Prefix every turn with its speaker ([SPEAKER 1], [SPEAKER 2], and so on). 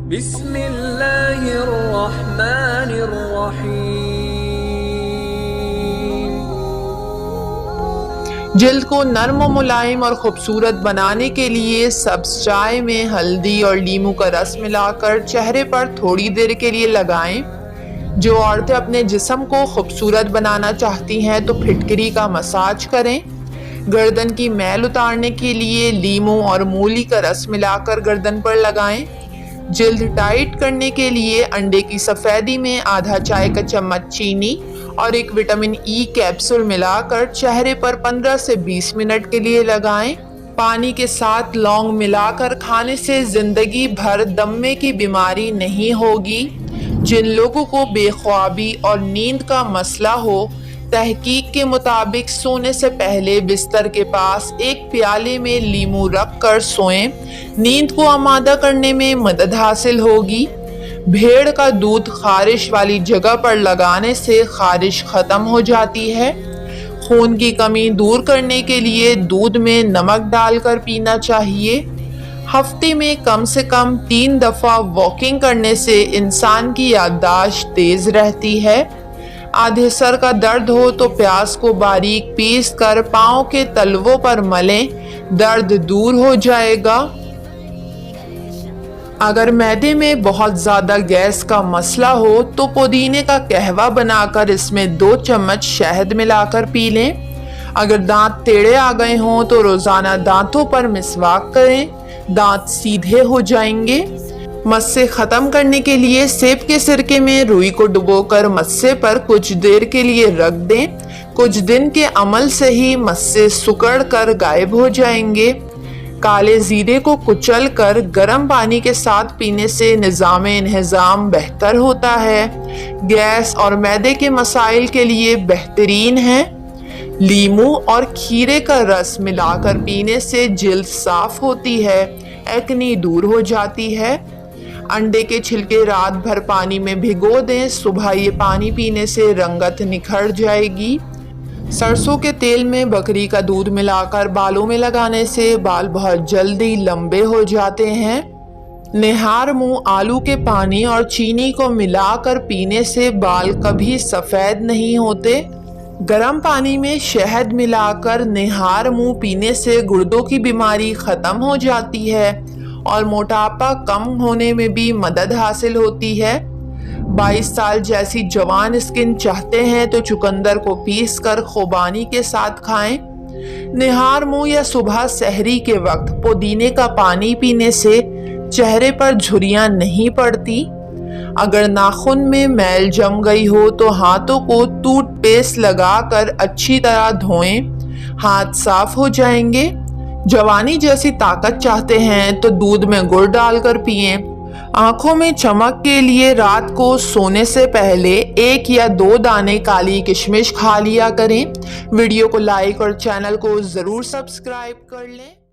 [SPEAKER 1] बिस्मिल्लाहिर्रहमानिर्रहीम। जिल्द को नर्म और मुलायम और खूबसूरत बनाने के लिए सब्ज़ चाय में हल्दी और नींबू का रस मिलाकर चेहरे पर थोड़ी देर के लिए लगाएं। जो औरतें अपने जिस्म को खूबसूरत बनाना चाहती हैं तो फिटकरी का मसाज करें। गर्दन की मैल उतारने के लिए नींबू और मूली का रस मिलाकर गर्दन पर लगाएं। जिल्द टाइट करने के लिए अंडे की सफ़ेदी में आधा चाय का चम्मच चीनी और एक विटामिन ई कैप्सूल मिलाकर चेहरे पर 15 से 20 मिनट के लिए लगाएं। पानी के साथ लौंग मिलाकर खाने से जिंदगी भर दम्मे की बीमारी नहीं होगी। जिन लोगों को बेख्वाबी और नींद का मसला हो, तहकीक के मुताबिक सोने से पहले बिस्तर के पास एक प्याले में नींबू रख कर सोएं। नींद को आमादा करने में मदद हासिल होगी। भेड़ का दूध खारिश वाली जगह पर लगाने से खारिश ख़त्म हो जाती है। खून की कमी दूर करने के लिए दूध में नमक डालकर पीना चाहिए। हफ्ते में कम से कम 3 दफ़ा वॉकिंग करने से इंसान की याददाश्त तेज़ रहती है। आधे सर का दर्द हो तो प्याज को बारीक पीस कर पाँव के तलवों पर मलें, दर्द दूर हो जाएगा। अगर मैदे में बहुत ज़्यादा गैस का मसला हो तो पुदीने का कहवा बनाकर इसमें 2 चम्मच शहद मिलाकर पी लें। अगर दांत टेढ़े आ गए हों तो रोज़ाना दांतों पर मिसवाक करें, दांत सीधे हो जाएंगे। मस्से ख़त्म करने के लिए सेब के सिरके में रुई को डुबोकर मस्से पर कुछ देर के लिए रख दें। कुछ दिन के अमल से ही मस्से सिकुड़ कर गायब हो जाएंगे। काले जीरे को कुचल कर गर्म पानी के साथ पीने से निज़ाम इंहिज़ाम बेहतर होता है। गैस और मैदे के मसाइल के लिए बेहतरीन है। नींबू और खीरे का रस मिलाकर पीने से जिल्द साफ होती है, एक्ने दूर हो जाती है। अंडे के छिलके रात भर पानी में भिगो दें, सुबह ये पानी पीने से रंगत निखर जाएगी। सरसों के तेल में बकरी का दूध मिलाकर बालों में लगाने से बाल बहुत जल्दी लंबे हो जाते हैं। निहार मुंह आलू के पानी और चीनी को मिलाकर पीने से बाल कभी सफ़ेद नहीं होते। गर्म पानी में शहद मिलाकर निहार मुंह पीने से गुर्दों की बीमारी ख़त्म हो जाती है और मोटापा कम होने में भी मदद हासिल होती है। 22 साल जैसी जवान स्किन चाहते हैं तो चुकंदर को पीस कर खुबानी के साथ खाएं। निहार मुंह या सुबह सहरी के वक्त पुदीने का पानी पीने से चेहरे पर झुर्रियां नहीं पड़ती। अगर नाखून में मैल जम गई हो तो हाथों को टूथपेस्ट लगाकर अच्छी तरह धोएं, हाथ साफ हो जाएंगे। जवानी जैसी ताकत चाहते हैं तो दूध में गुड़ डालकर पिएं। आंखों में चमक के लिए रात को सोने से पहले 1 या 2 दाने काली किशमिश खा लिया करें। वीडियो को लाइक और चैनल को ज़रूर सब्सक्राइब कर लें।